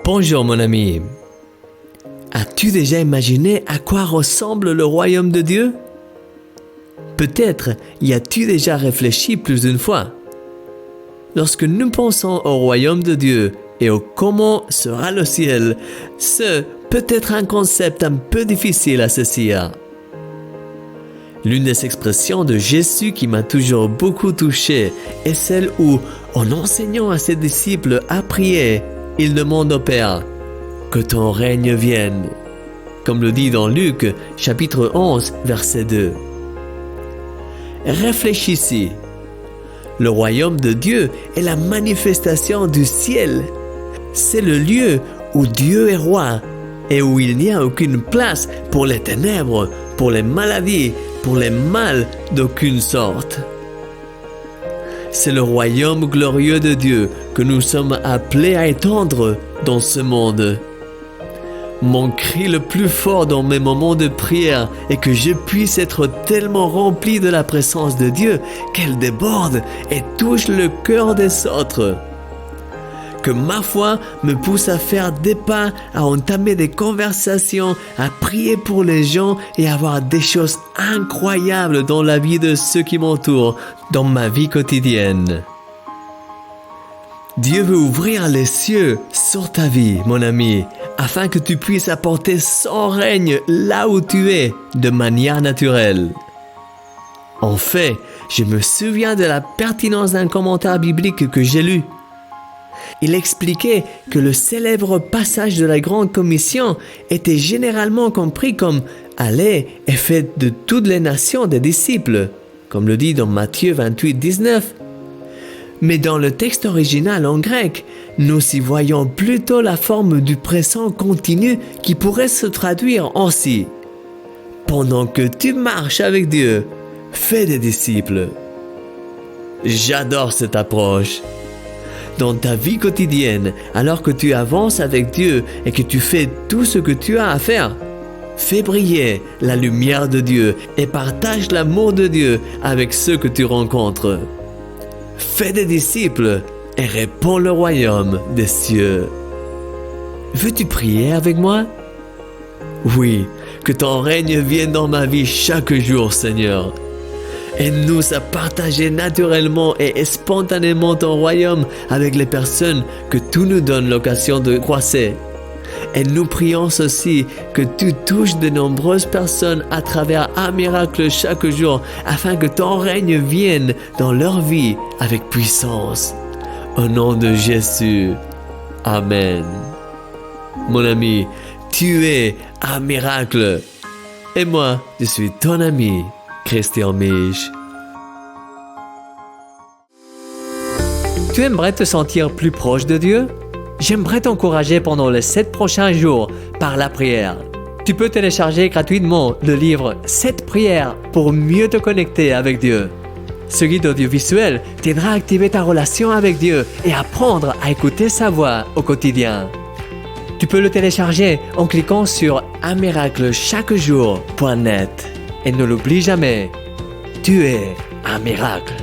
Bonjour mon ami. As-tu déjà imaginé à quoi ressemble le royaume de Dieu? Peut-être y as-tu déjà réfléchi plus d'une fois. Lorsque nous pensons au royaume de Dieu et au comment sera le ciel, ce peut être un concept un peu difficile à saisir. L'une des expressions de Jésus qui m'a toujours beaucoup touché est celle où, en enseignant à ses disciples à prier, il demande au Père que ton règne vienne, comme le dit dans Luc, chapitre 11, verset 2. Réfléchissez. Le royaume de Dieu est la manifestation du ciel. C'est le lieu où Dieu est roi et où il n'y a aucune place pour les ténèbres, pour les maladies, pour les mal d'aucune sorte. C'est le royaume glorieux de Dieu que nous sommes appelés à étendre dans ce monde. Mon cri le plus fort dans mes moments de prière est que je puisse être tellement rempli de la présence de Dieu qu'elle déborde et touche le cœur des autres. Que ma foi me pousse à faire des pas, à entamer des conversations, à prier pour les gens et à voir des choses incroyables dans la vie de ceux qui m'entourent, dans ma vie quotidienne. Dieu veut ouvrir les cieux sur ta vie, mon ami, afin que tu puisses apporter son règne là où tu es, de manière naturelle. En fait, je me souviens de la pertinence d'un commentaire biblique que j'ai lu. Il expliquait que le célèbre passage de la Grande Commission était généralement compris comme « Allez et faites de toutes les nations des disciples », comme le dit dans Matthieu 28, 19. Mais dans le texte original en grec, nous y voyons plutôt la forme du présent continu qui pourrait se traduire ainsi. Pendant que tu marches avec Dieu, fais des disciples. J'adore cette approche. Dans ta vie quotidienne, alors que tu avances avec Dieu et que tu fais tout ce que tu as à faire, fais briller la lumière de Dieu et partage l'amour de Dieu avec ceux que tu rencontres. Fais des disciples et répands le royaume des cieux. Veux-tu prier avec moi? Oui, que ton règne vienne dans ma vie chaque jour, Seigneur. Aide-nous à partager naturellement et spontanément ton royaume avec les personnes que tu nous donnes l'occasion de croiser. Et nous prions aussi que tu touches de nombreuses personnes à travers un miracle chaque jour afin que ton règne vienne dans leur vie avec puissance. Au nom de Jésus. Amen. Mon ami, tu es un miracle. Et moi, je suis ton ami, Christian Mich. Tu aimerais te sentir plus proche de Dieu? J'aimerais t'encourager pendant les 7 prochains jours par la prière. Tu peux télécharger gratuitement le livre 7 prières pour mieux te connecter avec Dieu. Ce guide audiovisuel t'aidera à activer ta relation avec Dieu et apprendre à écouter sa voix au quotidien. Tu peux le télécharger en cliquant sur unmiraclechaquejour.net. Et ne l'oublie jamais, tu es un miracle.